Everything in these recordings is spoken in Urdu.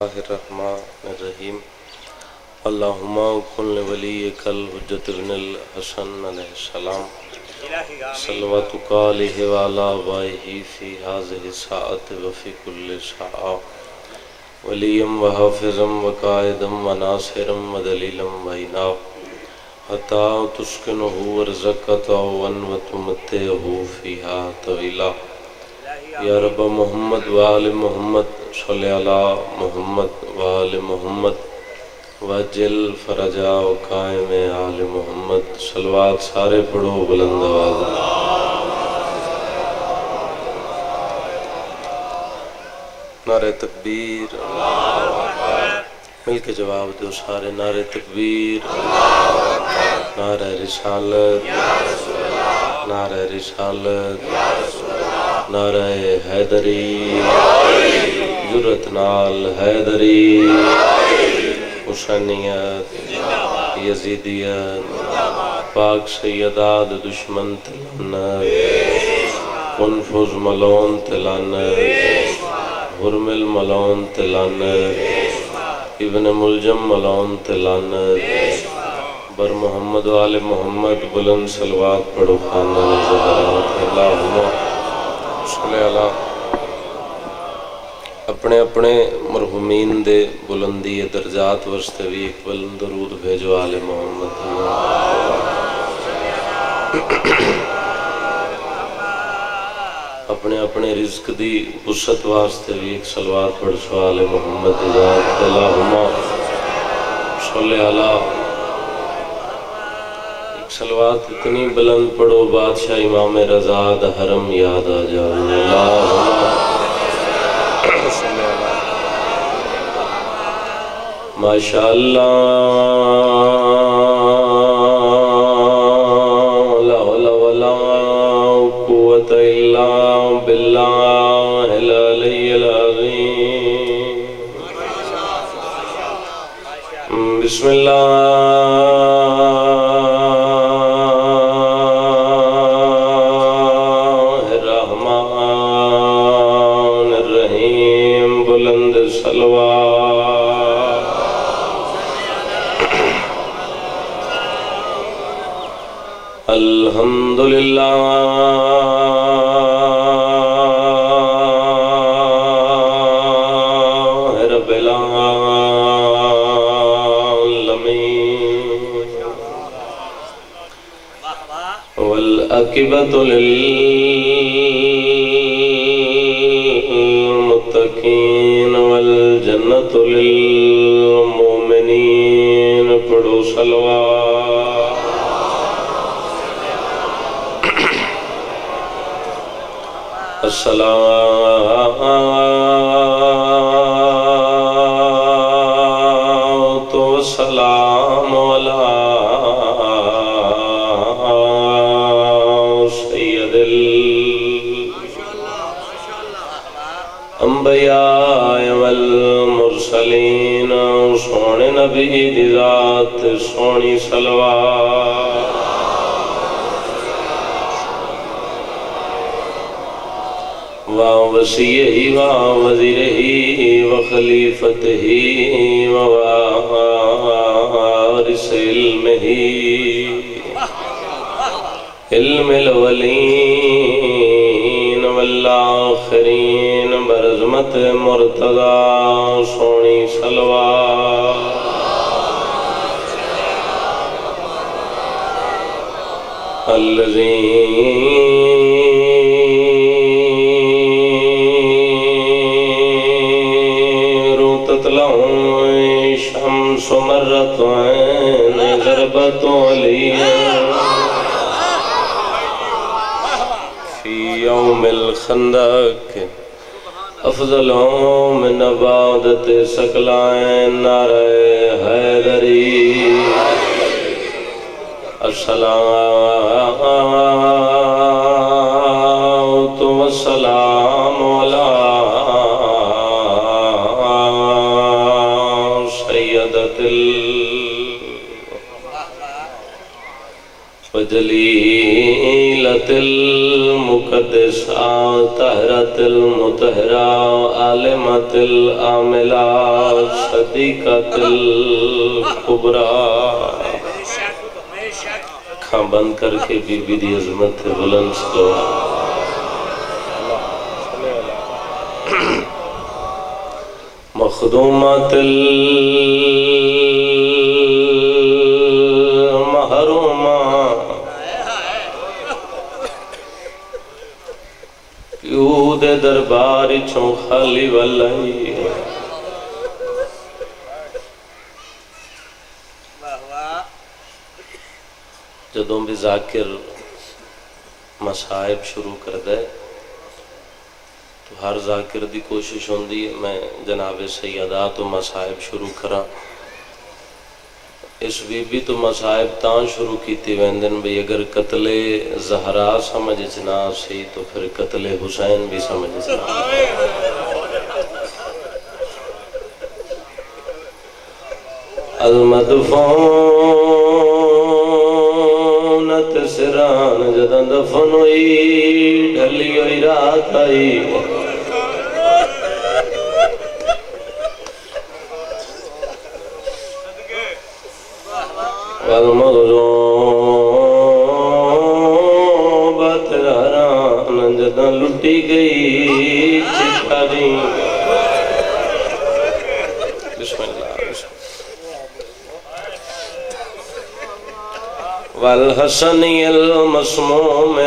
اللہ الرحمن الرحیم اللہم کن لولیک الحجت ابن الحسن علیہ السلام صلواتک علیہ وعلا آبائہ فی هذه الساعة وفی کل ساعة ولیم وحافظم وقائدم وناصرم ودلیلم وعینا حتی تسکنہ ورزقتا وتمتعہ فیہا طویلا یا رب محمد وآل محمد صلی علی محمد وآل محمد وجل فرجا و قائم آل محمد صلوات سارے پڑھو بلند آواز نعرہ تکبیر مل کے جواب دو سارے نعرہ تکبیر نعرہ رسالت نعرہ رسالت نعرہ حیدری جرت نال حیدری حسینیت یزیدیت پاک سیداد دشمن تلانت کنفوز ملون تلانت حرمل ملون تلانت ابن ملجم ملون تلانت بر محمد و آل محمد بلند صلوات پڑھو خاندان زہرات اللہم صلی اللہ اپنے اپنے مرحومین دے بلندی درجات وستے بھی ایک بلند درود بھیجو آل محمد اپنے اپنے رزق دی وسعت واسطے بھی ایک صلوات پڑھو آل محمد اللہم صلی اللہ ایک صلوات اتنی بلند پڑھو بادشاہ امام رضا دا حرم یاد آ جاؤ اللہم ماشاءاللہ لا حول ولا قوة الا باللہ العلی العظیم بسم اللہ الرحمن الرحیم بلند صلوات الحمدللہ رب العالمین والعاقبۃ للمتقین والجنۃ للمؤمنین پڑھو صلوات الصلاة والسلام على سید الانبیاء والمرسلین سونے نبی دی ذات سونی صلوات وَوَسِيِّهِ وَوَزِيرِهِ وَخَلِيفَتِهِ وَوَارِثِ عِلْمِهِ علم الأولین والآخرین برعظمت مرتضی سونی صلوات شمس مرت عین ضربت علیہ فی یوم الخندق افضل من عبادت ثقلین نعرہ حیدری الصلاۃ والسلام علی وجلیلت المقدسہ طہرت المطہرہ عالمت العاملہ الصديقة الكبرى کھاں بند کر کے بی بی دی عظمت بلند سلو مخدومات المحرومہ پیو دے دربار چوں خالی والائی جدوں بھی ذاکر مصائب شروع کر دے تو ہر ذاکر دی کوشش ہوندی ہے میں جناب سیدات و مصائب شروع کرا اس بی بی تو مصائب تاں شروع کیتی ویندن بھی اگر قتل زہرا سمجھ جنا سی تو پھر قتل حسین بھی سمجھ جنا المدفونت سران جدن دفن ہوئی ڈھلی ہوئی رات آئی والمغزوبت رہران جدن لٹی گئی چکاری بسم اللہ والحسنی المسموم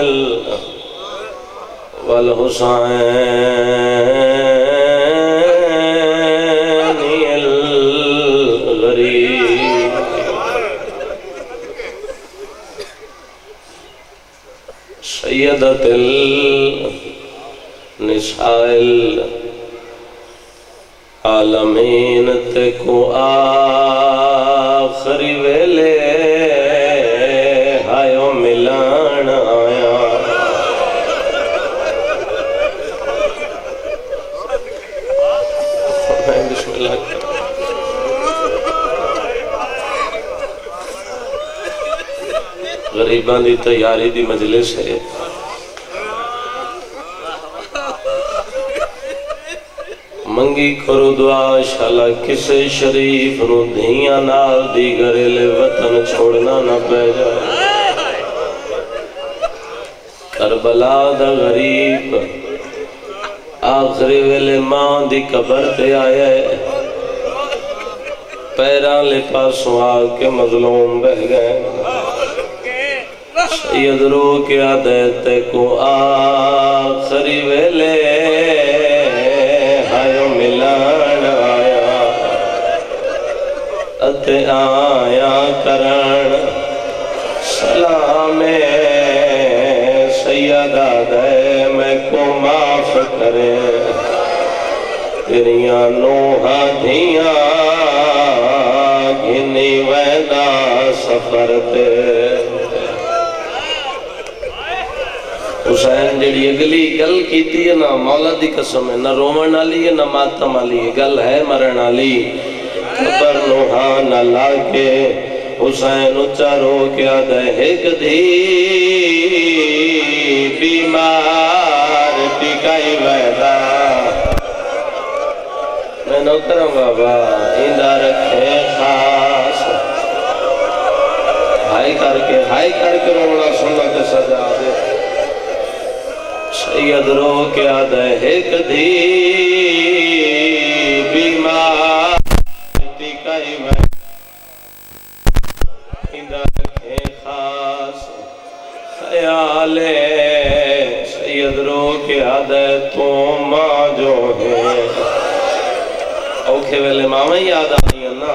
والحسینی الغریب سیدت النساء العالمین تکو آخری ویلے ہائیو ملان آیا بسم اللہ غریبان دی تیاری دی مجلس ہے منگی کرو دعا شالا کسے شریف نو دھیاں نال دی گریلے وطن چھوڑنا نہ پہ جائے کربلا دا غریب آخری ویلے ماں دی قبر تے آئے پیران لے پاسوں آکے مظلوم بہ گئے سید رو کے عادت کو آخری ویلے ہائیو ملان آیا اتے آیا کرن سلام سیدہ دے میں کو معاف کرے تیریاں نوحہ دھیاں گھنی ویدہ سفر تے حسین جڑی اگلی گل کیتی ہے نا مولا دی قسم ہے نہ رومن آلی ہے نہ ماتم آلی ہے گل ہے مرن آلی قبر نوحاں نہ لاکے حسین اچھا رو کیا دے ایک دھی بیمار ٹکائی ویدہ میں نوکرم بابا ایندہ رکھے خاص ہائی کر کے رونا سنت سجا دے سید رو کیا دے ایک دھی بیمار ٹکائی ویدہ خاص خیال سید رو کے عادت تو ماں جو ہے اوکھے ویلے ماں یاد آنی ہے نا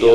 2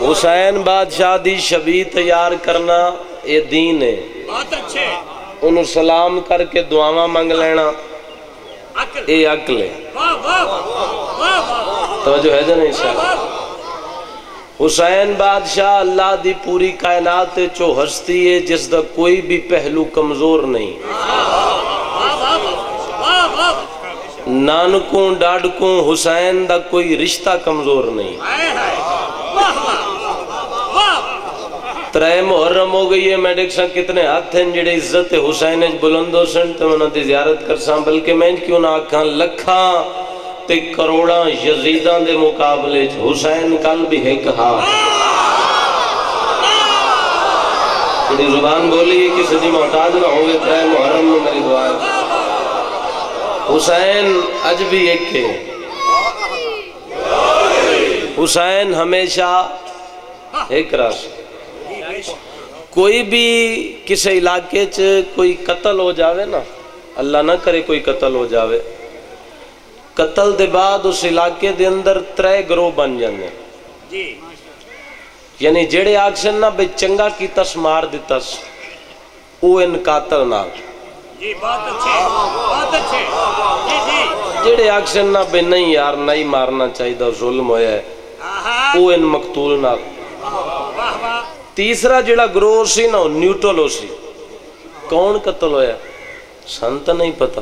حسین بادشاہ دی شبیہ تیار کرنا یہ دین ہے. بہت اچھے. انہوں سلام کر کے دعاواں منگ لینا یہ عقل ہے. توجہ ہے جا نہیں صاحب. حسین بادشاہ اللہ دی پوری کائنات چو ہستی ہے جس دا کوئی بھی پہلو کمزور نہیں. نانکوں ڈاڈکوں حسین دا کوئی رشتہ کمزور نہیں. ترے محرم ہو گئی ہے میں دیکھ سا کتنے ہاتھ ہیں جڑے عزت حسین بلند ہو سن تو انہوں نے زیارت کر سا بلکہ میں کیوں نہ آکھاں لکھاں تے کروڑاں یزیدان دے مقابلے حسین کل بھی ہے کہا. جڑی زبان بولی ہے کسی دی محتاج نہ ہوئے ترے محرم میں میری دعا ہے. حسین اج بھی ایک ہے. حسین ہمیشہ ایک راس. کوئی بھی کسی علاقے کوئی قتل ہو جاوے نا اللہ نہ کرے کوئی قتل ہو جاوے قتل دے بعد اس علاقے دے اندر ترے گروہ بن جانے. یعنی جڑے آکسن نا بے چنگا کی تس مار دیتس او ان قاتل نال. جڑے آکسن نا بے نہیں یار نہیں مارنا چاہیے دا ظلم ہویا ہے او ان مقتول نال. تیسرا جڑا گروہ سی نا نیوٹرل ہو سی. کون قتل ہویا سنت نہیں پتا.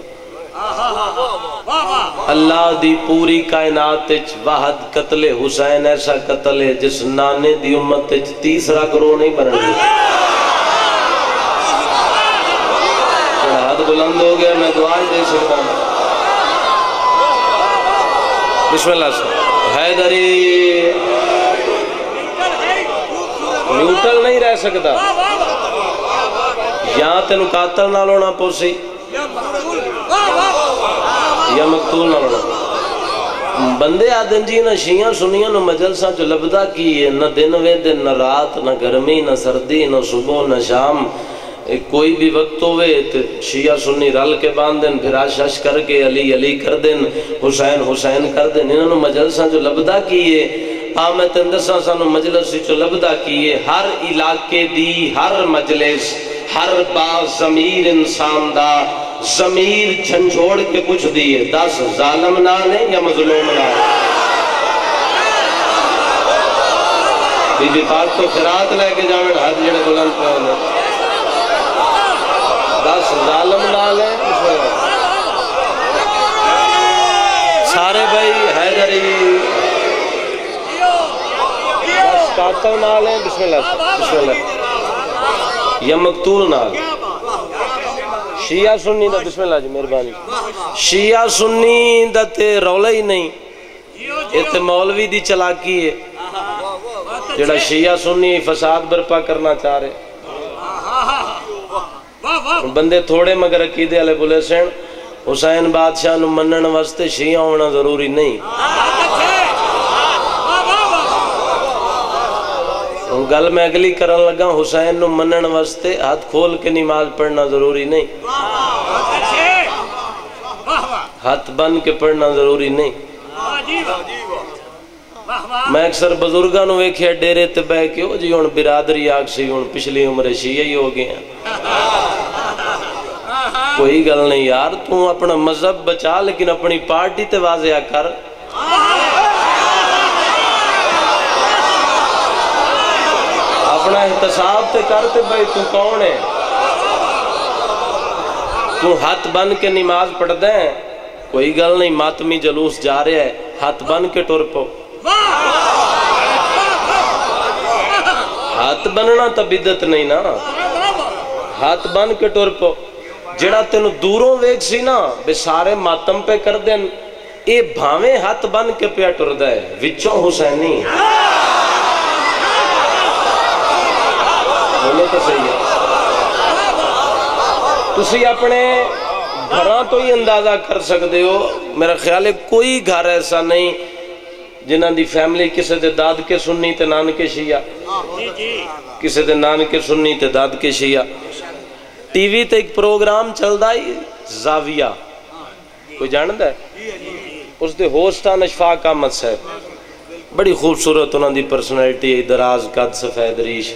اللہ دی پوری کائنات واحد قتل حسین ایسا قتل ہے جس نانے دی امت تیسرا گروہ نہیں بننے. ہاتھ بلند ہو گیا میں دعا دے سکتا ہوں. بسم اللہ سے. حیدری نیوٹرل نہیں رہ سکتا. یہاں تینو قاتل نہ لونا پوسی یا مقتول نہ لونا. بندے آدن جی نہ شیعہ سنیاں نہ مجلساں جو لبدہ کیے نہ دن وے دن نہ رات نہ گرمی نہ سردی نہ صبح نہ شام کوئی بھی وقت ہوئے شیعہ سنی رل کے باندن پھر آشش کر کے علی علی کر دن حسین حسین کر دن. انہوں نے مجلساں جو لبدہ کیے آمد اندساں سانو مجلس جو لبدہ کیے ہر علاقے دی ہر مجلس ہر با ضمیر انسان دا ضمیر جھنجھوڑ کے کچھ دیئے 10 ظالم نالے یا مظلوم نالے. بی بی پاک تو خیرات لے کے جاویں ہاتھ جڑے بلند پہ ہونے 10 ظالم نالے سارے بھائی حیدری قاتل نال ہے. بسم اللہ یا مقتول نال. شیعہ سنی دا بسم اللہ جی مہربانی. شیعہ سنی دا تے رولا ہی نہیں یہ تے مولوی دی چلاکی ہے جڑا شیعہ سنی فساد برپا کرنا چاہ رہے. بندے تھوڑے مگر عقیدے والے بولے سن حسین بادشاہ نو منن واسطے شیعہ ہونا ضروری نہیں. گل میں اگلی کرن لگا حسین نو منن واسطے ہاتھ کھول کے نماز پڑھنا ضروری نہیں. ہاتھ بن کے پڑھنا ضروری نہیں. میں اکثر بزرگاں نو ویکھیا ڈیرے تے بہ کے او جی ہن برادری آگ سی ہن پچھلی عمر شیعہ ہی ہو گئے ہیں. کوئی گل نہیں یار تو اپنا مذہب بچا لیکن اپنی پارٹی تے واضح کر. اپنا احتساب تے کرتے بھائی تو کون ہے. تو ہاتھ بن کے نماز پڑھ دیں کوئی گل نہیں ماتمی جلوس جا رہے ہے ہاتھ بن کے ٹر پو. ہاتھ بننا تا بدعت نہیں نا. ہاتھ بن کے ٹر پو. جڑا تینو دوروں ویک سی نا بے سارے ماتم پہ کر دیں اے بھاویں ہاتھ بن کے پیا ٹر دے وچوں حسینی بولے تو صحیح ہے. تسی اپنے گھراں تو ہی اندازہ کر سکتے ہو. میرا خیال ہے کوئی گھر ایسا نہیں جنہ دی فیملی کسے دے داد کے سنی تے نان کے شیعہ کسے دے نان کے سنی تے داد کے شیعہ. ٹی وی تے ایک پروگرام چل دا ہی زاویہ کوئی جاندہ ہے اس دے ہوسٹان اشفاق احمد صاحب بڑی خوبصورت انہوں دی پرسنالٹی ہے، دراز قد سفید ریش.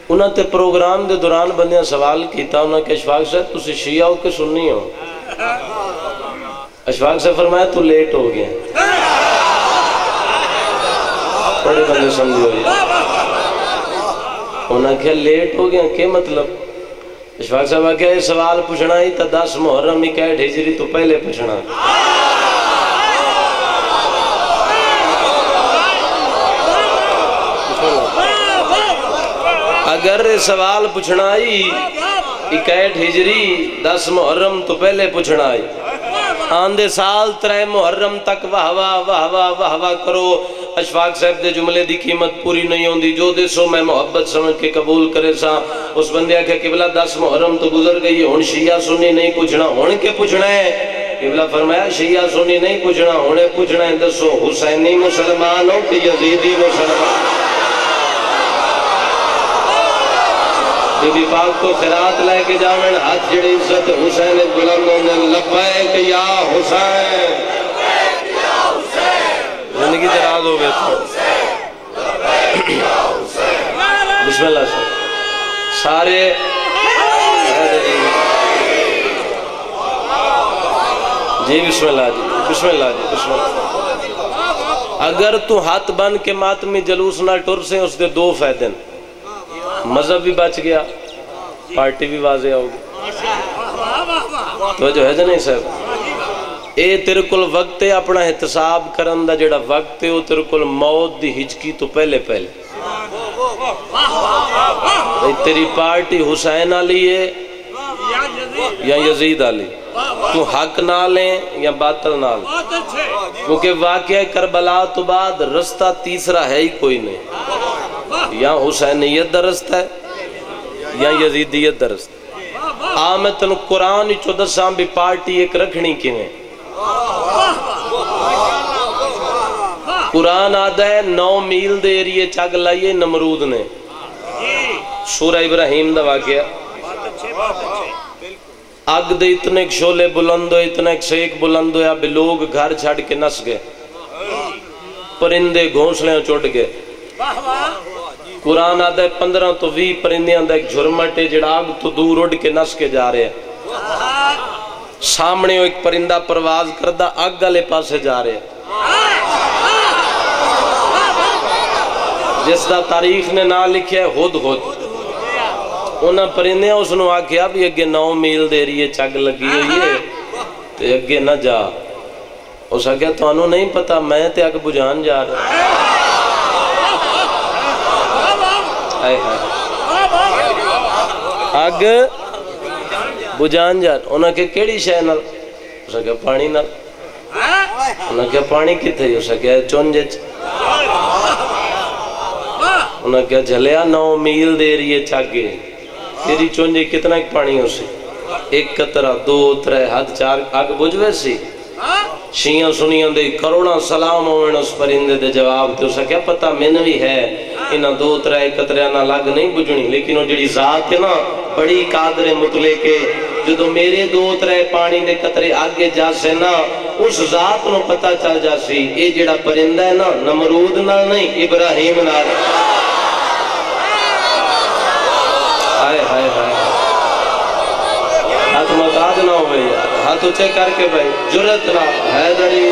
انہوں تے پروگرام دے دوران بندیاں سوال کیتا، انہوں نے کہ اشفاق صاحب تسی شیعہ ہو کہ سنی ہو؟ اشفاق صاحب فرمایا تو لیٹ ہو گئے. بڑے بندے سمجھے ہوئی. انہوں نے کہا لیٹ ہو گئے کیا مطلب؟ اشفاق صاحب آگیا یہ سوال پوچھنا ہی تا 10 محرم 61 ہجری تو پہلے پوچھنا. اگر سوال پوچھنا ہی 61 ہجری 10 محرم تو پہلے پوچھنا ہی، آندے سال 3 محرم تک واہ واہ واہ واہ واہ واہ کرو. اشفاق صاحب دے جملے دی قیمت پوری نہیں ہوندی، جو دے سو میں محبت سمجھ کے قبول کرے سا. اس بندے آکھے قبلہ 10 محرم تو گزر گئی، ہن شیعہ سنی نہیں پوچھنا، ہن کے پوچھنا ہے؟ قبلہ فرمایا شیعہ سنی نہیں پوچھنا، ہنے پوچھنا ہے دسو حسینی مسلمان ہو کہ یزیدی مسلمان؟ بی بی پاک کو خیرات لے کے جاویں، ہاتھ جڑی عزت حسین بلند ہوندے، لبیک یا حسین، زندگی دراز ہو گئے تھا. بسم اللہ سے سارے جی بسم اللہ جی بسم اللہ جی بسم اللہ. اگر تو ہاتھ بن کے ماتمی جلوس نہ ٹر سے، اس دے 2 فائدے، مذہب بھی بچ گیا، پارٹی بھی واضح ہوگی. تو جو ہے جنہیں صاحب اے تیرے کل وقت ہے اپنا احتساب کرن دا، جڑا وقت ہے وہ تیرے کل موت دی ہچکی تو پہلے پہلے. تیری پارٹی حسین علی ہے یا یزید علی، تو حق نہ لیں یا باطل نہ لیں، کیونکہ واقعہ کربلا تو بعد رستہ تیسرا ہے ہی کوئی نہیں. یا حسینیت دا رستہ ہے یا یزیدیت دا رستہ ہے. آمتن قرآن 14 بھی پارٹی ایک رکھنی کیویں. قرآن آدھا ہے 9 میل دے ایریے چاگ لائیے نمرود نے. سورہ ابراہیم دا واقعہ، آگ دے اتنے ایک شولے بلند ہوئے، اتنے ایک سیک بلند ہویا، بھی لوگ گھر چھاڑ کے نس گئے، پرندے گھونسلے چوٹ گئے. قرآن آدھا ہے 15 تو 20 پرندے آدھا ایک جھرمٹے جڑا آگ تو دور اڑ کے نس کے جا رہے ہیں. سامنے ایک پرندہ پرواز کردہ آگ گلے پاسے جا رہے ہیں، جس دا تاریخ نے نہ لکھے ہد ہد. انہاں پرندے اس نے آکھیا بھی اگے 9 میل دے رہی ہے چگ لگی ہوئی ہے تے اگے نہ جا. اس آکھیا تو انہوں نہیں پتا میں تے اگ بجان جا رہا. اگ بجان جا رہا. انہاں کہ کیڑی شے نال؟ اس آکھیا پانی نال. انہاں کہ پانی کتے؟ اس آکھیا چونجے چ. انہاں کہا جھلیا 9 میل دے رہی ہے چاگے، تیری چونجے کتنا ایک پانی ہو سی؟ 1 قطرہ 2 3 حد 4 آگ بجھوے سی. شیعہ سنیاں دے کروڑا سلام ہوئے اس پرندے دے جواب تے اسا کیا پتا من بھی ہے انہاں 2 3 قطرہ نہ لگ نہیں بجھنی، لیکن وہ جڑی ذات ہے نا بڑی قادر مطلع کے، جدو میرے 2 3 پانی دے قطرے آگے جا سے نا اس ذات نو پتا چل جا سی اے جڑا پرندہ ہے نا نمرود نہ نہیں ابراہیم نہ. ہائے ہائے ہائے ہاتھ محتاج نہ ہوئے یار، ہاتھ اچھے کر کے بھائی جرت نہ ہے دڑی.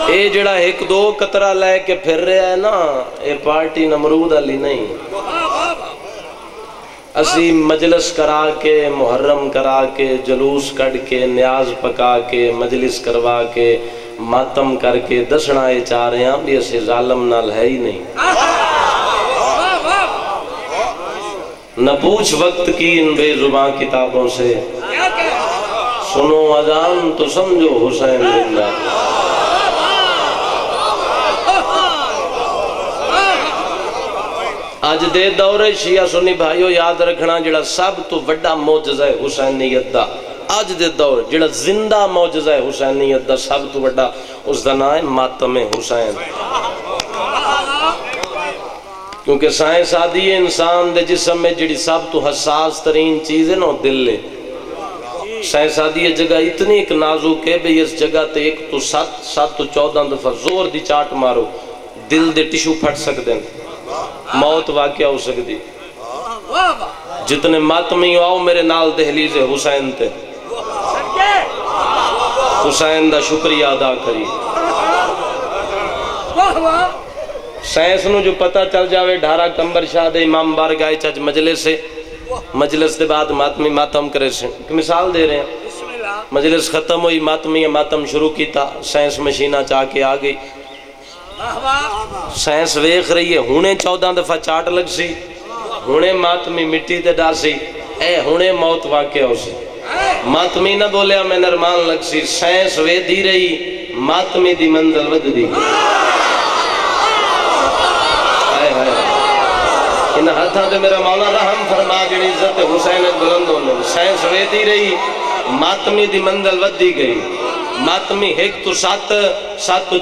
اے جڑا 1 2 قطرہ لے کے پھر رہا ہے نا اے پارٹی نمرود علی نہیں. اسی مجلس کرا کے محرم کرا کے جلوس کڑ کے نیاز پکا کے مجلس کروا کے ماتم کر کے دسنا یہ چاہ رہے ہیں بھی اسے ظالم نال ہے ہی نہیں. نہ پوچھ وقت کی ان بے زباں کتابوں سے، سنو اذان تو سمجھو حسین زندہ. آج دے دور شیعہ سنی بھائیو یاد رکھنا جڑا سب تو بڑا معجزہ ہے حسینیت دا. آج دے دور جڑا زندہ معجزہ ہے حسینیت دا سب تو بڑا، اس دا نام ہے ماتم حسین. کیونکہ سائنس آدھی ہے انسان دے جسم میں جڑی سب تو حساس ترین چیز ہے نا دل ہے. سائنس آدھی ہے جگہ اتنی ایک نازک ہے بھئی اس جگہ تے ایک تو 7 تو 14 دفعہ زور دی چاٹ مارو دل دے ٹشو پھٹ سکتے ہیں موت واقعہ ہو سکتی جتنے ماتمی آؤ میرے نال دہلیز حسین تے حسین دا شکریہ ادا کری سائنس نو جو پتہ چل جاوے ڈھارا کمبر شاہ دے امام بارگاہ چج مجلس سے مجلس دے بعد ماتمی ماتم کرے سے ایک مثال دے رہے ہیں مجلس ختم ہوئی ماتمی ماتم شروع کیتا سائنس مشینہ چاہ کے آگئی سائنس ویخ رہی ہے ہونے 14 دفعہ چاٹ لگ سی ہونے ماتمی مٹی تے ڈار سی اے ہونے موت واقع ہو سی ماتمی نہ بولیا میں نرمان لگ سی سائنس وے دی رہی ماتمی دی منزل ود دی ان ہاتھاں دے میرا مولا رحم فرما گئی عزت حسین بلند ہونے سائنس وے دی رہی ماتمی دی منزل ود دی گئی ماتمی 1 تو 7 7 تو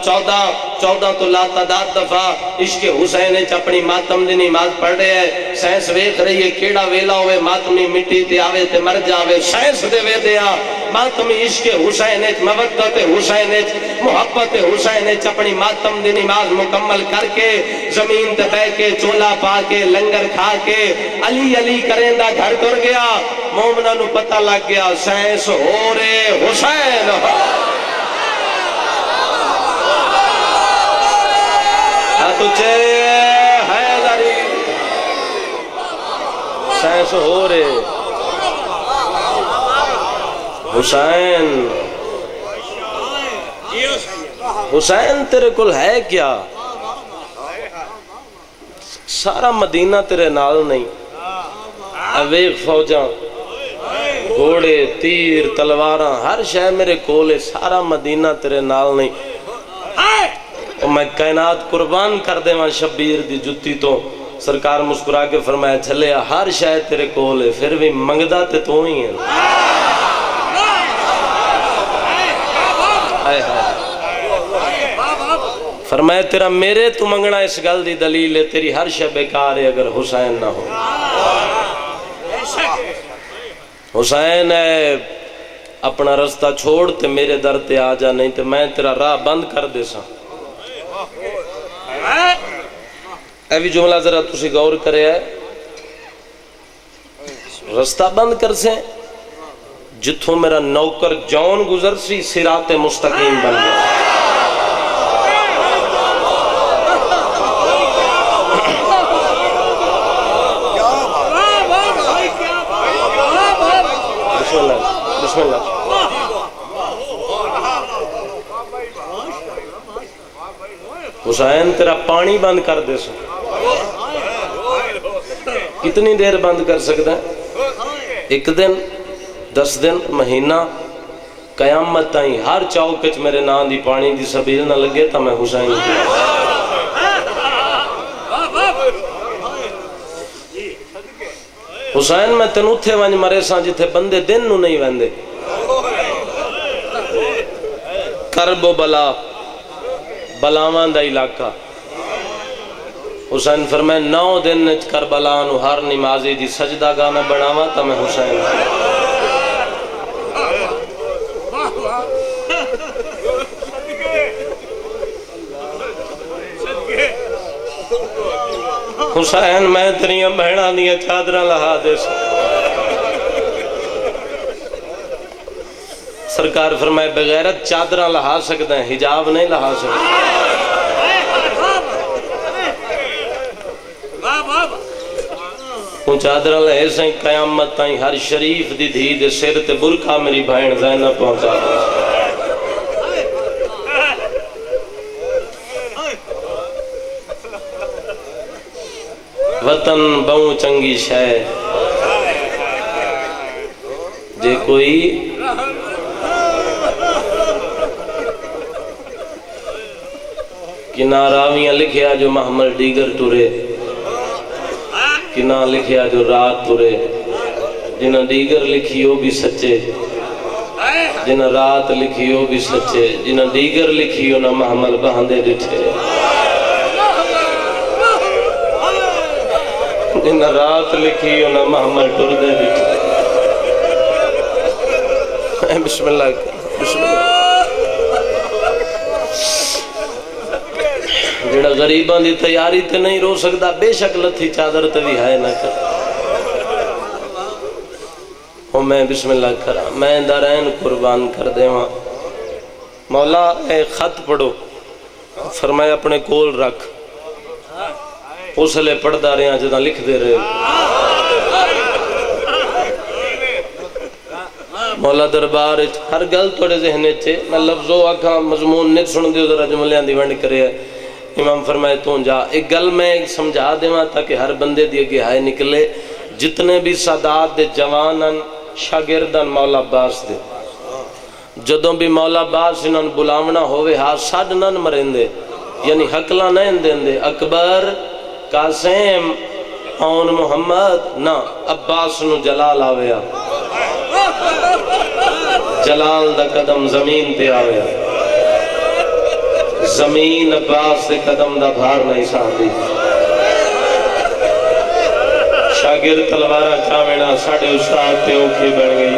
14 تو لا تعداد دفعہ عشق حسین اپنی ماتم دی نماز پڑھ رہے ہیں سائنس ویکھ رہی ہے کیڑا ویلا ہوئے ماتمی مٹی تے آوے تے مر جاوے سائنس دے وے دیا ماتمی عشق حسین مودت حسین محبت حسین اپنی ماتم دی نماز مکمل کر کے زمین تے بہ کے چولا پا کے لنگر کھا کے علی علی کریں دا گھر ٹر گیا مومنہ نو پتہ لگ گیا سائنس ہو رے حسین تجھے حیدری سائنس ہو رے حسین حسین تیرے کل ہے کیا سارا مدینہ تیرے نال نہیں اویق فوجاں گھوڑے تیر تلواراں ہر شے میرے کولے سارا مدینہ تیرے نال نہیں میں کائنات قربان کر دے وہاں شبیر دی جتی تو سرکار مسکرا کے فرمایا چھلے ہر شاید تیرے کولے پھر بھی منگدہ تے تو ہی ہیں فرمایا تیرا میرے تو منگنا اس گل دی دلیل ہے تیری ہر شے بیکار ہے اگر حسین نہ ہو حسین ہے اپنا رستہ چھوڑ تے میرے در تے آ جا نہیں تے میں تیرا راہ بند کر دے سا اے بھی جملہ ذرا تسی غور کرے ہے رستہ بند کر سے جتھوں میرا نوکر جون گزر سی صراط مستقیم بن گیا بسم اللہ حسین تیرا پانی بند کر دے سو کتنی دیر بند کر سکتا ہے 1 دن 10 دن مہینہ قیامت تائیں ہر چوکچ میرے نام دی پانی دی سبیل نہ لگے تا میں حسین کی حسین میں تینوں تھے ونج مرے ساں جتھے بندے دن نو نہیں ویندے کرب و بلا بلاوان دا علاقہ حسین فرمائے 9 دن کربلانو ہر نمازی دی سجدہ گانا بڑھاوا تا میں حسین حسین میں تریاں بہنہ دیا چادرہ لہا دے سو سرکار فرمائے بغیرت چادرہ لہا سکتے ہیں حجاب نہیں لہا سکتے چادرہ لہے سائیں قیامت تائیں ہر شریف دی دھی دے سر تے برکھا میری بھائن زینب پہنچا دے وطن بہوں چنگی شے جے کوئی کنا راویاں لکھیا جو محمل ڈیگر ٹورے کنا لکھیا جو رات ٹورے جنہ ڈیگر لکھیو بھی سچے جنہ رات لکھیو بھی سچے جنہ ڈیگر لکھیو نہ محمل بہندے ڈٹھے جنہ رات لکھیو نہ محمل ٹردے ڈٹھے بسم اللہ بسم اللہ جڑا غریباں دی تیاری تے نہیں رو سکدا بے شک لتھی چادر تے بھی ہے نہ کر او میں بسم اللہ کرا میں دارین قربان کر دے وہاں مولا اے خط پڑھو فرمایا اپنے کول رکھ اس لئے پڑھ دا رہے ہیں جدہ لکھ دے رہے مولا دربار ہر گل توڑے ذہنے چھے میں لفظوں آکھاں مضمون نہیں سن دیو ذرا جملیاں دی ونڈ کرے امام فرمائے تو جا ایک گل میں سمجھا دے ماں تاکہ ہر بندے دی گہائے نکلے جتنے بھی سادات دے جوانن شاگردن مولا عباس دے جدوں بھی مولا عباس انہوں بلاونا ہوئے ہاں ساڑھ نن مرندے یعنی حقلہ نہیں دیں اکبر قاسم اون محمد نا عباس نو جلال آویا جلال دا قدم زمین تے آویا زمین عباس دے قدم دا بھار نہیں ساتھی شاگرد تلوارہ چاوینا ساڑھے استاد تے اوکھی بڑھ گئی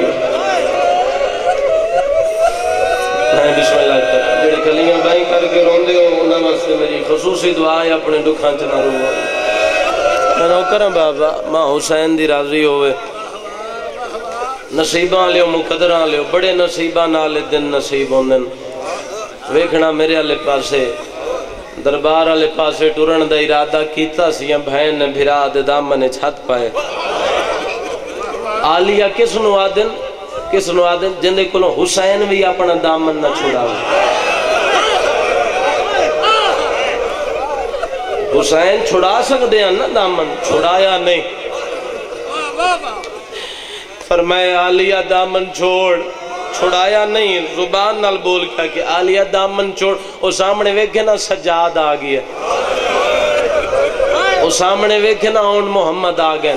میں بسم اللہ کرتا جڑے کلیاں بائی کر کے رون دے ہو انہاں واسطے میری خصوصی دعا ہے اپنے دکھاں چنا رو میں نوکرم بابا ماں حسین دی راضی ہوئے نصیباں لیو مقدران لیو بڑے نصیباں نالے دن نصیب ہوندن ویکھنا میرے علی پاسے دربار علی پاسے ٹورن دا ارادہ کیتا سیاں بہن نے بھرا دے دامن چھت پائے آلیہ کس نو آدن جندے کلوں حسین بھی اپنا دامن نہ چھوڑا حسین چھوڑا سکتے ہیں نا دامن چھوڑایا نہیں فرمائے آلیہ دامن چھوڑایا نہیں زبان نال بول کیا کہ آلیہ دامن چھوڑ او سامنے ویکھے نا سجاد آگیا او سامنے ویکھے نا اون محمد آگیا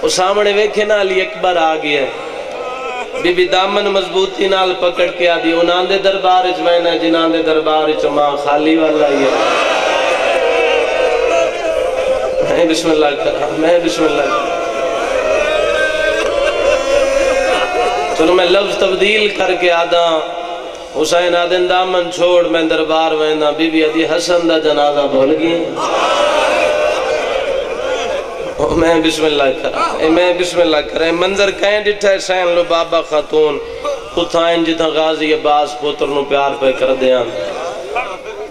او سامنے ویکھے نا علی اکبر آگیا بی بی دامن مضبوطی نال پکڑ کے آدھی انہاں دے دربار اچوائنا جنہاں دے دربار اچماں خالی والا یہ میں بسم اللہ کرا میں بسم اللہ کرا چلو میں لفظ تبدیل کر کے آدھا حسین آدھن دامن چھوڑ میں دربار وینا بی بی آدھی حسن دا جنازہ بھول گئی میں بسم اللہ کرا میں بسم اللہ کرا منظر کہیں ڈٹھا ہے سین لو بابا خاتون اتھائیں جتھا غازی عباس پوتر نو پیار پہ کر دیاں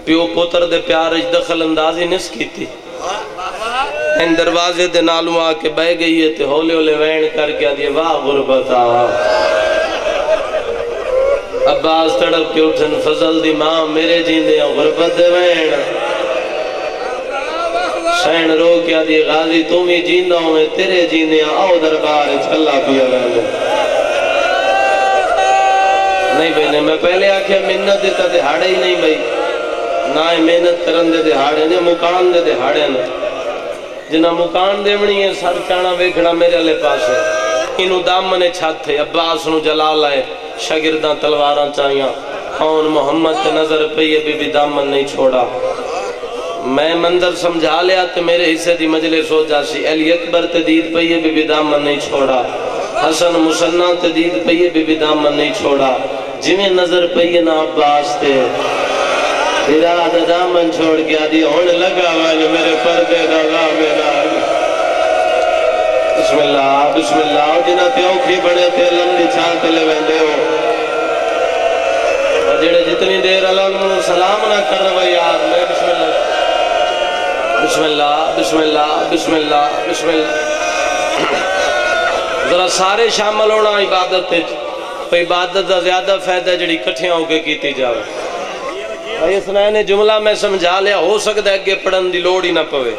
پیو پوتر دے پیار اج دخل اندازی نس کی تھی ان دروازے دے نالوں آکے بہ گئی ہے تے ہولے ہولے وین کر کے آدھے واہ غربتا عباس تڑپ کے اٹھن فضل دی ماں میرے جیندے ہیں غربت دے وین سین رو کیا دی غازی تمہیں جیندہ ہوئے تیرے جیندے ہیں آؤ دربار چلا پیا رہنے نہیں بھئی میں پہلے آکھیا منت دیتا دے ہاڑے ہی نہیں بھئی نہ محنت کرن دے ہاڑے نے مکان دے ہاڑے نے جنہ مکان دیونی ہے سر چانا ویکھنا میرے لے پاس ہے انہوں دامن چھت تھے عباس نو جلال آئے شاگرداں تلواراں چاہیاں اون محمد تے نظر پہ یہ بی بی دامن نہیں چھوڑا میں منظر سمجھا لیا تے میرے حصے دی مجلس ہو جاسی علی اکبر تے دید پہ یہ بی بی دامن نہیں چھوڑا حسن مسنہ تے دید پہ یہ بی بی دامن نہیں چھوڑا جنہیں نظر پہ یہ نا عباس تے ارادہ دامن چھوڑ کے آدھی ہون لگا واجو میرے پردے داغا میرا بسم اللہ جنہ تے اوکھی بڑے تے لمدی چھانتے لے ویندے ہو جڑے جتنی دیر اللہ سلام نہ کر رہا یار میں بسم اللہ بسم اللہ بسم اللہ بسم اللہ بسم اللہ ذرا سارے شامل ہونا عبادت تے عبادت دا زیادہ فائدہ جڑی کٹھیاں ہو کے کیتی جاوے بھائی سنائے جملہ میں سمجھا لیا ہو سکتا ہے کہ پڑھن دی لوڑ ہی نہ پوے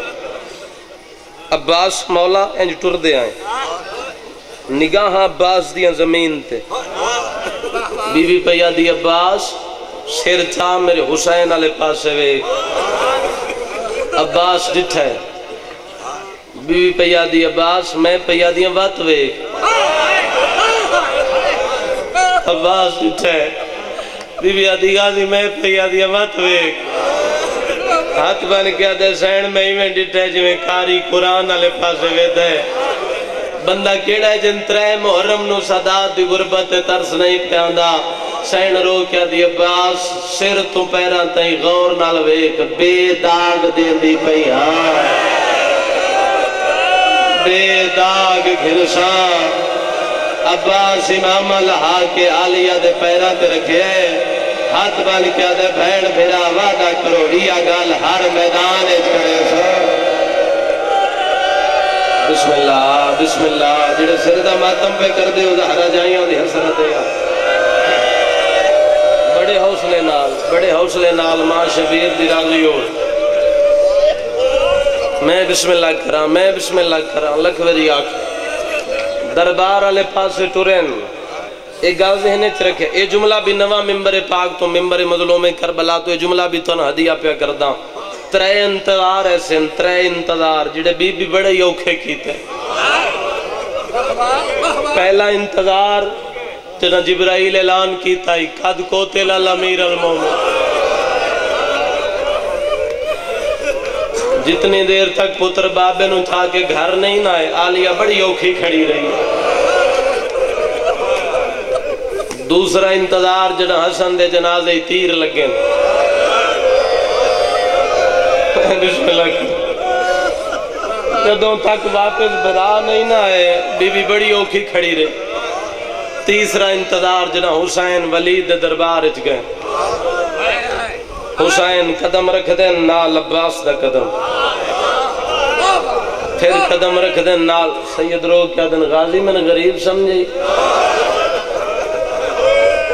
عباس مولا انج ٹر دے آئیں نگاہ عباس دیاں زمین تے بی بی پیا دی عباس سیر چاہ میرے حسین علی پاسے وے عباس ڈٹھا ہے بی بی پیا دی عباس میں پیا دیاں وات وے عباس ڈٹھا ہے بی بی آدھی غازی میں پہ آدھی امت ویک ہاتھ بن کے آدھے سین میں ہی میں ڈٹھے جو میں کاری قرآن علی پاسے ویدہ ہے بندہ کیڑا ہے جن ترے محرم نو صدات دی غربت ترس نہیں پیاندا سین رو کیا دی عباس سر تو پیرا تئی غور نال ویک بے داغ دے دی پئی ہاں بے داغ گھرساں عباس امام لہا کے آلیہ دے پیرا تے رکھے ہاتھ بان کیا دے بھین بھیرا وعدہ کرو ریا گال ہر میدان کرے سو بسم اللہ جڑے سردہ ماتم پہ کر دے ادھارا جائیاں دی حسرت ہے بڑے حوصلے نال ماں شبیر دی راضی ہو میں بسم اللہ کرا لکھ ویری آکھ دربار والے پاسے ٹورین ایک گل ذہن وچ رکھے اے جملہ بھی نواں ممبر پاک تو ممبر مظلوم کربلا تو اے جملہ بھی تن ہدیہ پہ کردا ترے انتظار ایسے ترے انتظار جڑے بی بی بڑے یوکھے کیتے پہلا انتظار جنا جبرائیل اعلان کیتا ہی قد قتل الامیر المومن جتنی دیر تک پتر بابے نو چھا کے گھر نہیں نہ آئے آلیہ بڑی اوکھی کھڑی رہی دوسرا انتظار جنا حسن دے جنازے تیر لگیں بسم اللہ جدوں تک واپس بھرا نہیں نہ آئے بی بی بڑی اوکھی کھڑی رہی تیسرا انتظار جنا حسین ولید دربار اچ گئے حسین قدم رکھ دیں نال عباس دا قدم پھر قدم رکھ دیں نال سید رو کیا دن غازی من غریب سمجھے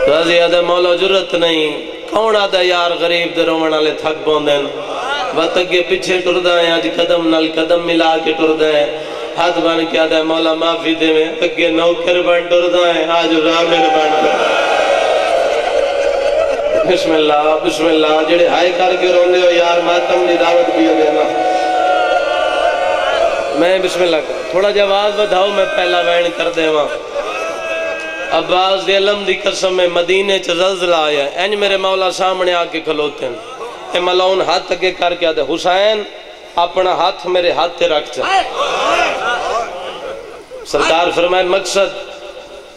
غازی آدھے مولا جرت نہیں کون آدھے یار غریب دے رومن آلے تھک بوندیں وقت اگے پیچھے ٹر دائیں آج قدم نال قدم ملا کے ٹر دائیں ہاتھ بان کیا دائیں مولا معافی دے میں اگے نوکر بان ٹر دائیں آج رامر بان بسم اللہ جڑے ہائے کر کے روندے ہو یار ماتم دی دعوت بھی دینا میں بسم اللہ کر تھوڑا جواز بدھاؤ میں پہلا وین کر دے وہاں عباس دی علم دی قسم میں مدینے چھ زلزلہ آیا ہے اینج میرے مولا سامنے آکے کھلوتے ہیں اے ملعون ہاتھ اگے کر کے آدھے حسین اپنا ہاتھ میرے ہاتھ تے رکھ چاہ سرکار فرمائے مقصد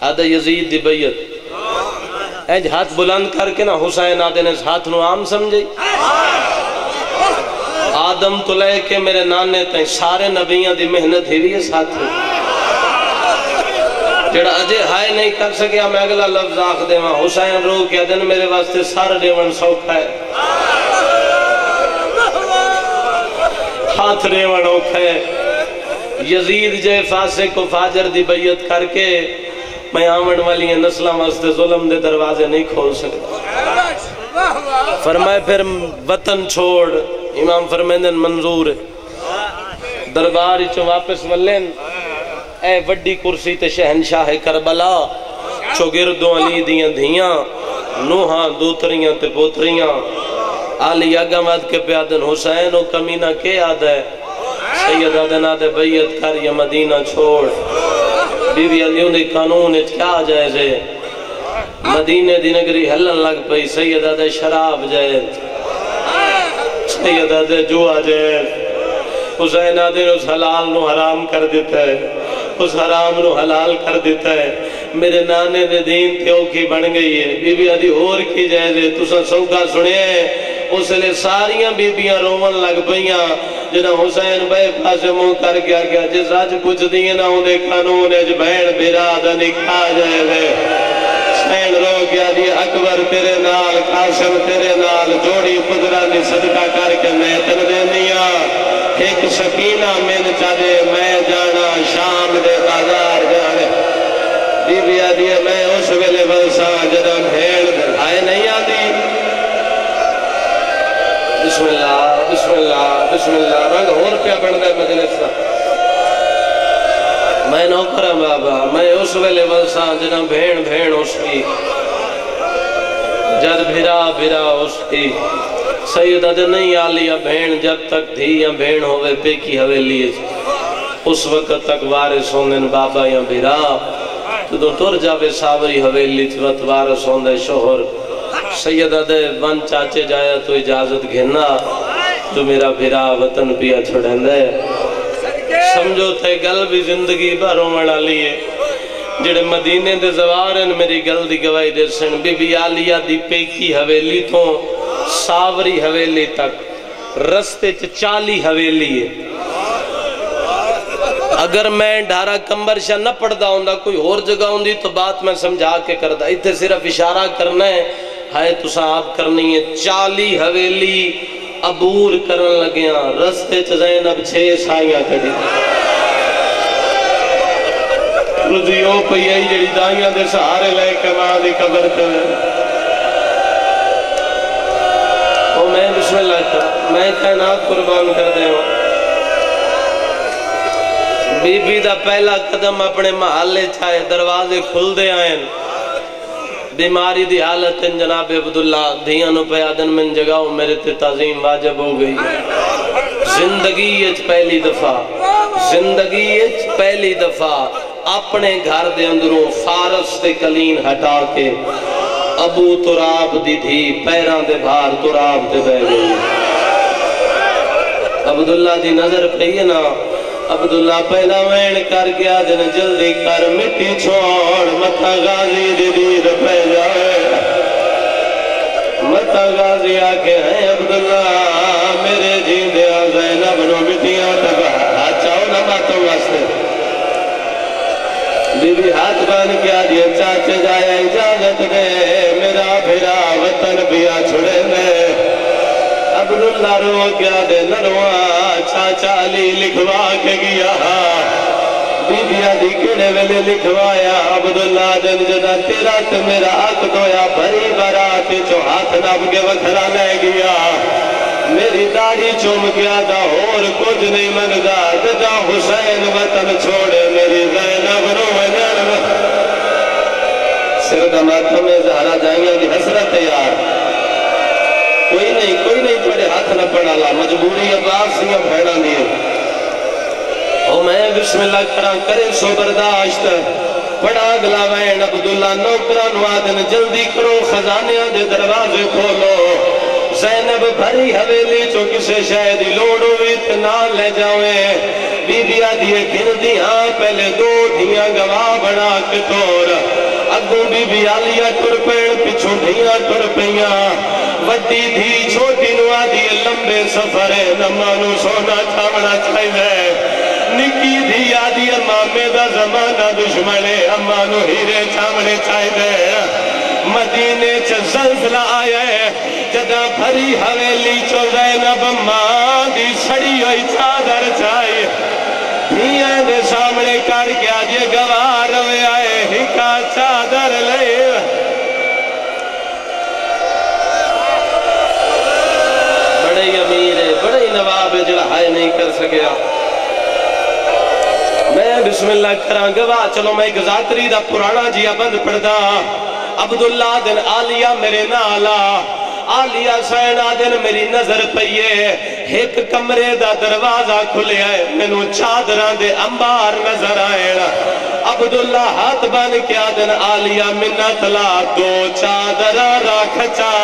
آدھے یزید دی بیعت اینج ہاتھ بلند کر کے نا حسین آدھے نے اس ہاتھ نو عام سمجھے آدم تو لے کے میرے نانے تائیں سارے نبیاں دی محنت ہی بھی اس ہاتھ میں جڑا اجے ہائے نہیں کر سکیا میں اگلا لفظ آخ دے ماں حسین رو کیا دن میرے واسطے سارے ریون سوکھا ہے ہاتھ ریون اوکھا ہے یزید جے فاسق کو فاجر دی بیعت کر کے میں آمن والی نسلہ واسطے ظلم دے دروازے نہیں کھول سکتا فرمائے پھر وطن چھوڑ امام فرمیندن منظور درباری چو واپس ولین اے وڈی کرسی تے شہنشاہ کربلا چوگردوں علی دیاں دھیاں نوہاں دوتریاں تے پوتریاں آلی اگمد کے پیادن حسین و کمینہ کے آد ہے سید آدن آدھے بیعت کر یا مدینہ چھوڑ بیوی علیوں دے قانون اچھ کیا جائزے مدینہ دی نگری ہلن لگ پئی سید آدھے شراب جائز سید آدھے جوا جائز حسین آدھے اس حلال نو حرام کر دیتا ہے اس حرام نو حلال کر دیتا ہے میرے نانے دے دین تیو کی بن گئی ہے بی بی آدھی اور کی جائزے تُسا سوکا سنے اس لئے ساریاں بی بیاں رومن لگ پئیاں جنہ حسین بے پاسے موں کر گیا گیا جس آج کچھ دیئے نہ ہونے قانون ہے جو بہن برادہ نکھا جائزے حسین رو گیا دی اکبر تیرے نال قاسم تیرے نال جوڑی قدرانی صدقہ کر کے میں تر دینیاں ایک سکینہ میں چاہے میں جانا شام دے بازار جانے بی بی آدھی ہے میں اس ویلے بلسا جدہ بھیڑ آئے نہیں آدھی بسم اللہ رنگ اور پیا بڑھ گئے مجلس میں نوکرم بابا میں اس ویلے بلسا جدہ بھیڑ اس کی جد بھرا اس کی سیدہ دے نہیں آلیا بھین جب تک تھی یا بھین ہوئے پہ کی حویلی اس وقت تک وارث ہوندن بابا یا بھیرا تو ٹر جاوے ساوری حویلی وقت وارث ہوندے شوہر سیدہ دے ون چاچے جایا تو اجازت گھننا تو میرا بھیرا وطن پیا چھڑیں دے سمجھو تے گل بھی زندگی بھر رومن والی ہے جڑے مدینے دے زوار ہیں میری گل دی گواہی دے سن بی بی عالیہ دی پیکی حویلی تو ساوری حویلی تک رستے 40 حویلی ہے اگر میں ڈھارا کمبر شاہ نہ پڑھدا ہوں کوئی اور جگہ ہوں تو بات میں سمجھا کے کردا اتھے صرف اشارہ کرنا ہے تو صاحب کرنی ہے 40 حویلی عبور کرن لگیاں رستے زینب 6 سائیاں کھڑی رضیو پہیائی جڑی دائیاں دے سہارے لے کے ماں دی قبر کرے او میں بسم اللہ کر میں کائنات قربان کر دے ہوں بی بی دا پہلا قدم اپنے محلے چھائے دروازے کھل دے آئیں بیماری دی حالت جناب عبداللہ دھیانو پہ آدن من جگاؤ میرے تے تعظیم واجب ہو گئی زندگی اچ پہلی دفعہ اپنے گھر دے اندروں فارس تے کلین ہٹا کے ابو تراب دی دھی پیران دے بھار تراب تے بہ گئی عبداللہ دی نظر پہی نا عبداللہ پہلا وین کر گیا دن جلدی کر مٹی چھوڑ متا غازی دی دید پہ جائے متا غازی آکے ہیں عبداللہ میرے جین دیا زینب نو مٹیاں تبا چاہو نہ ماتوں واسطے بی بی ہاتھ بان کیا دیا چاچے جائے اجازت دے میرا بھیرا وطن بیا چھڑے میں عبداللہ رو کیا دے نروان چاچا علی لکھوا کے گیا بی بی آدھی کڑے ویلے لکھوایا عبداللہ دن جدا تیرا تو میرا حق دویا بھری برات جو ہاتھ نب کے وکھرا لے گیا میری داڑھی چوم گیا دا اور کچھ نہیں منگا جدا حسین وطن چھوڑے میری زینب رو سردہ ماتھوں میں زہرہ جائیں گی حسرت یار کوئی نہیں تھوڑے ہاتھ نہ پڑھا لا مجبوری عباس سیاں بھیڑا دیئے او میں بسم اللہ کران کریں سو برداشت پڑھا اگلا وین عبداللہ نوکران وادن جلدی کرو خزانیاں دے دروازے کھولو زینب بھری حویلی چو کسے شاید لوڑ ہوئی اتنا لے جاویں بی بی آدھیے گھن دیاں پہلے 2 دھیاں گواہ بنا کے طور اگوں بی بی عالیہ ٹرپین پچھوں دھیاں ٹرپیاں وڈی دھی چھوٹی نوا دیئے لمبے سفرے نمانو سونا چھاونا چھائے نکی دھی آدھی امامے دا زمانہ دشمنے امانو ہیرے چھاونے چھائے مدینے چھ زلزلہ آیا ہے جدا بھری حویلی چو زینب اماں دی سڑی ہوئی چادر چھائے دھیاں دے سامنے کر کے آجے گوار ہوئے آئے ہکا چادر لئے بڑے امیر ہے بڑے نواب ہے جڑا ہائے نہیں کر سکیا میں بسم اللہ کران گواہ چلو میں ایک ذاتری دا پرانا جیا بند پڑھدا عبداللہ دن عالیہ میرے نالا عالیہ سینا دن میری نظر پئیے ایک کمرے دا دروازہ کھلے آئے منو چادران دے انبار نظر آئے عبداللہ ہاتھ بان کیا دن عالیہ منت لا 2 چادران راکھچا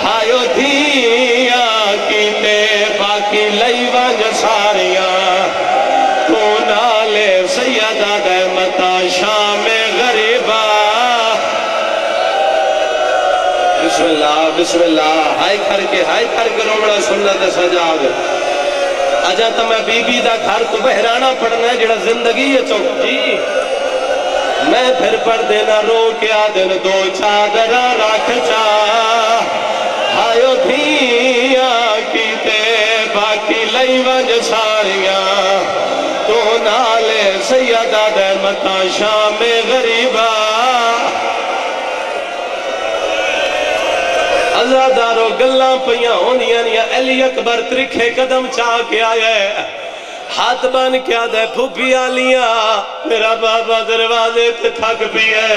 ہائیو دھیاں کیتے باقی لئیوان جساریاں تو نالے سیدہ دہمتا شام غریبہ بسم اللہ ہائی کر کے رومڑا سنت سجاد اجا تا میں بی بی دا گھر تو بہرانا پڑھنا ہے جڑا زندگی ہے چوک جی میں پھر پڑھ دینا رو کے آدن 2 چادرہ رکھ چا ہائیو دھیاں کیتے باقی لئیوان ساریاں تو نالے سیدہ دہمتا شام غریبہ ازادارو گلّاں پہیاں ہونیاں یا علی اکبر ترکھے قدم چاہ کے آئے ہاتھ بان کیا دے پھوپی آلیاں میرا بابا دروازے تے تھک بھی ہے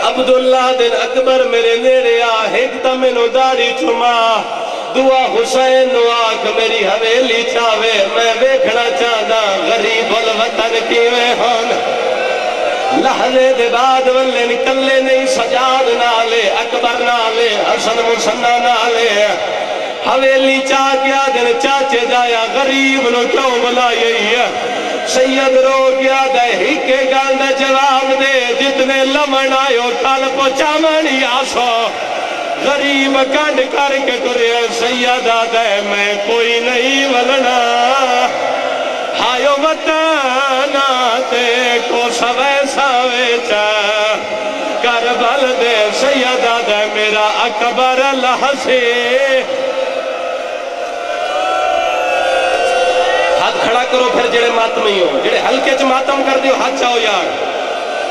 عبداللہ دن اکبر میرے نیڑے ایک تمنو داڑی چھما دعا حسین نو آکھ میری حویلی چاہوے میں بیکھنا چاہدا غریب الوطن کیویں ہون لحظے دے بعد ولے نکلے نہیں سجاد نالے اکبر نالے حسن مسنہ نالے حویلی چاہ کیا دن چاچے جایا غریب نو کیوں بلا یہی ہے سید رو گیا دے ہی کے گاندہ جواب دے جتنے لمن آئے ہو کال پوچھا منی آسو غریب کانڈ کر کے ترے سیدہ دے میں کوئی نہیں ولنا ہائیو وطنہ تے کو سوے سوے چاہ کربل دے سیدہ دے میرا اکبر لحظے ہاتھ کھڑا کرو پھر جڑے ماتمی ہو جڑے ہلکے چ ماتم کر دیو ہاتھ چاہو یار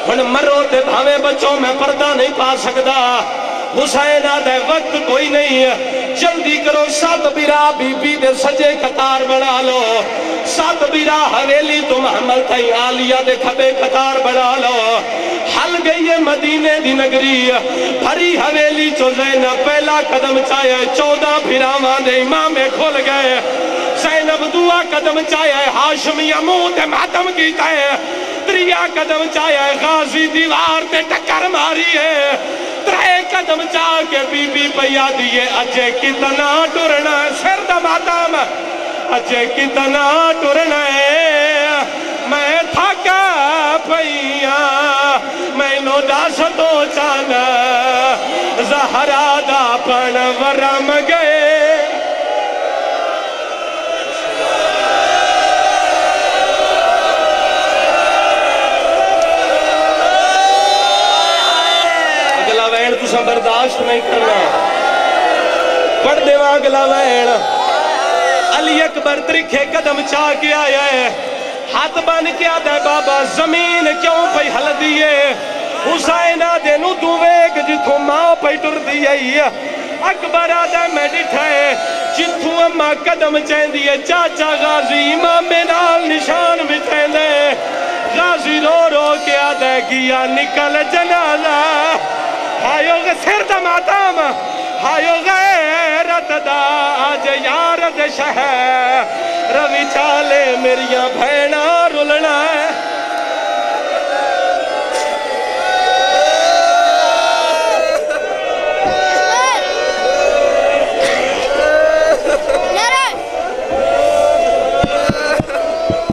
ہن مرو تے بھاوے بچوں میں پردہ نہیں پا سکدا حسین آدھے وقت کوئی نہیں ہے جلدی کرو سات بیرا بی بی دے سجے قطار بنا لو سات بیرا حویلی تو محمد تھائی آلیہ دے کھبے قطار بنا لو حل گئی ہے مدینے دی نگری بھری حویلی چو زینب پہلا قدم چاہے 14 بھیراوان دے امام کھول گئے زینب دعا قدم چاہے ہاشمی امون دے ماتم کیتا ہے 3 قدم چاہے غازی دیوار تے ٹکر ماری ہے 3 قدم چاہ کے بی بی پیا دیئے اجے کتنا ٹرنا ہے سر دا ماتم اجے کتنا ٹرنا ہے میں تھاکا پیا میں نو داستو چانا زہرا دا پن ورم گئے تسا برداشت نہیں کرنا پڑھ دے وہاں گلا وین علی اکبر ترکھے قدم چاہ کے آیا ہے ہاتھ بان کیا دے بابا زمین کیوں پہ حل دیئے حسین آدھے نو دویک جتھوں ماں پہ ٹر دیئے اکبر آدھے میں ڈٹھائے جتھوں اممہ قدم چین دیئے چاچا غازی امام نال نشان بٹھائیں دے غازی رو رو کے آدھے گیا نکل جنازہ ہائیو سر دا ماتم ہائیو غیرت دا آج یارد شہر روی چالے میریاں بھین